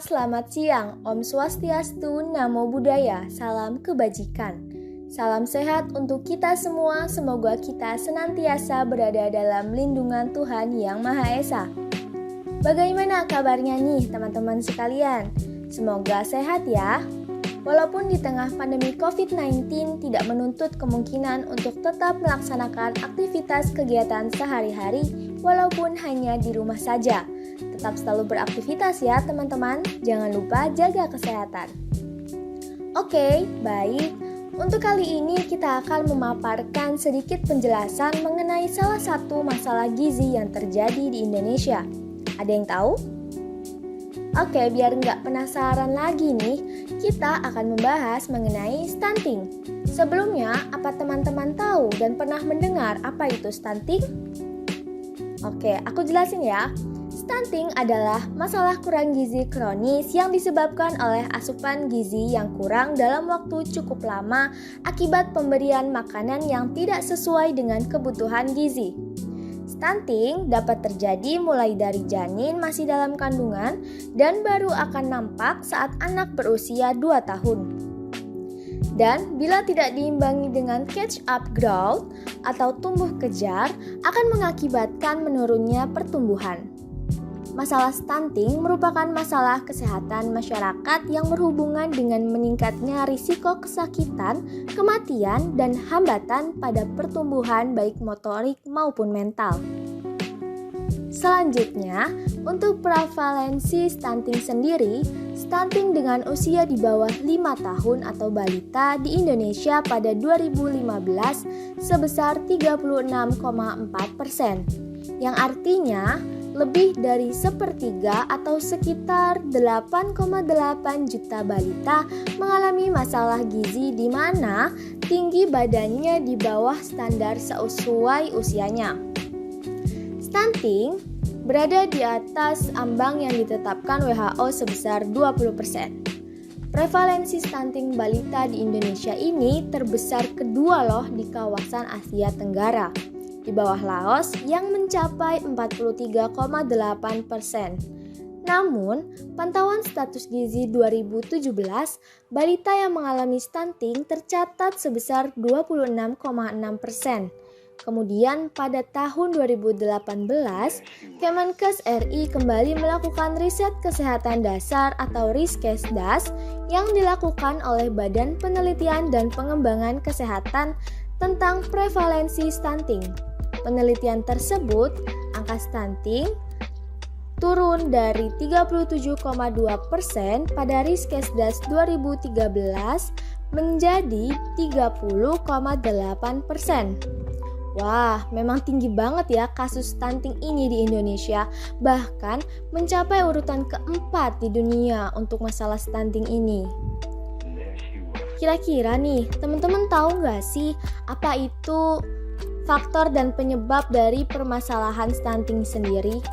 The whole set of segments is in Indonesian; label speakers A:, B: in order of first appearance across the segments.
A: selamat siang, Om Swastiastu, Namo Buddhaya, salam kebajikan. Salam sehat untuk kita semua, semoga kita senantiasa berada dalam lindungan Tuhan Yang Maha Esa. Bagaimana kabarnya nih teman-teman sekalian? Semoga sehat ya. Walaupun di tengah pandemi COVID-19 tidak menuntut kemungkinan untuk tetap melaksanakan aktivitas kegiatan sehari-hari walaupun hanya di rumah saja. Tetap selalu beraktivitas ya teman-teman, jangan lupa jaga kesehatan. Oke, baik. Untuk kali ini kita akan memaparkan sedikit penjelasan mengenai salah satu masalah gizi yang terjadi di Indonesia. Ada yang tahu? Oke, biar nggak penasaran lagi nih, kita akan membahas mengenai stunting. Sebelumnya, apa teman-teman tahu dan pernah mendengar apa itu stunting? Oke, aku jelasin ya. Stunting adalah masalah kurang gizi kronis yang disebabkan oleh asupan gizi yang kurang dalam waktu cukup lama akibat pemberian makanan yang tidak sesuai dengan kebutuhan gizi. Stunting dapat terjadi mulai dari janin masih dalam kandungan dan baru akan nampak saat anak berusia 2 tahun. Dan bila tidak diimbangi dengan catch up growth atau tumbuh kejar, akan mengakibatkan menurunnya pertumbuhan. Masalah stunting merupakan masalah kesehatan masyarakat yang berhubungan dengan meningkatnya risiko kesakitan, kematian, dan hambatan pada pertumbuhan baik motorik maupun mental. Selanjutnya, untuk prevalensi stunting sendiri, stunting dengan usia di bawah 5 tahun atau balita di Indonesia pada 2015 sebesar 36,4%, yang artinya lebih dari sepertiga atau sekitar 8,8 juta balita mengalami masalah gizi di mana tinggi badannya di bawah standar sesuai usianya. Stunting berada di atas ambang yang ditetapkan WHO sebesar 20%. Prevalensi stunting balita di Indonesia ini terbesar kedua loh di kawasan Asia Tenggara, di bawah Laos yang mencapai 43,8%. Namun, pantauan status gizi 2017, balita yang mengalami stunting tercatat sebesar 26,6%. Kemudian pada tahun 2018, Kemenkes RI kembali melakukan riset kesehatan dasar atau Riskesdas yang dilakukan oleh Badan Penelitian dan Pengembangan Kesehatan tentang prevalensi stunting. Penelitian tersebut, angka stunting turun dari 37,2% pada Riskesdas 2013 menjadi 30,8%. Wah, memang tinggi banget ya kasus stunting ini di Indonesia, bahkan mencapai urutan keempat di dunia untuk masalah stunting ini. Kira-kira nih, teman-teman tahu nggak sih apa itu faktor dan penyebab dari permasalahan stunting sendiri?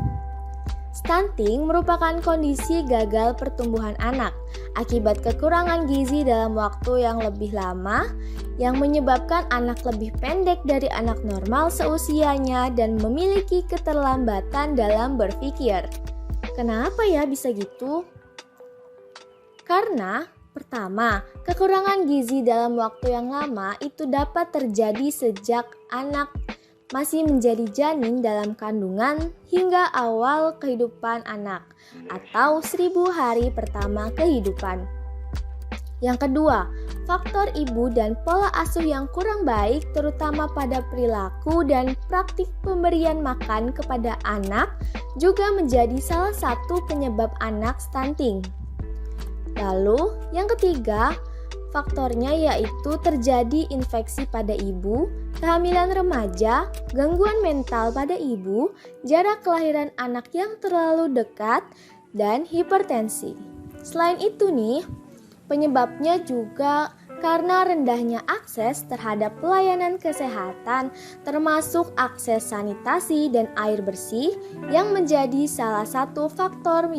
A: Stunting merupakan kondisi gagal pertumbuhan anak akibat kekurangan gizi dalam waktu yang lebih lama yang menyebabkan anak lebih pendek dari anak normal seusianya dan memiliki keterlambatan dalam berpikir. Kenapa ya bisa gitu? Karena pertama, kekurangan gizi dalam waktu yang lama itu dapat terjadi sejak anak masih menjadi janin dalam kandungan hingga awal kehidupan anak atau 1000 hari pertama kehidupan. Yang kedua, faktor ibu dan pola asuh yang kurang baik terutama pada perilaku dan praktik pemberian makan kepada anak juga menjadi salah satu penyebab anak stunting. Lalu, yang ketiga, faktornya yaitu terjadi infeksi pada ibu, kehamilan remaja, gangguan mental pada ibu, jarak kelahiran anak yang terlalu dekat, dan hipertensi. Selain itu nih, penyebabnya juga karena rendahnya akses terhadap pelayanan kesehatan termasuk akses sanitasi dan air bersih yang menjadi salah satu faktor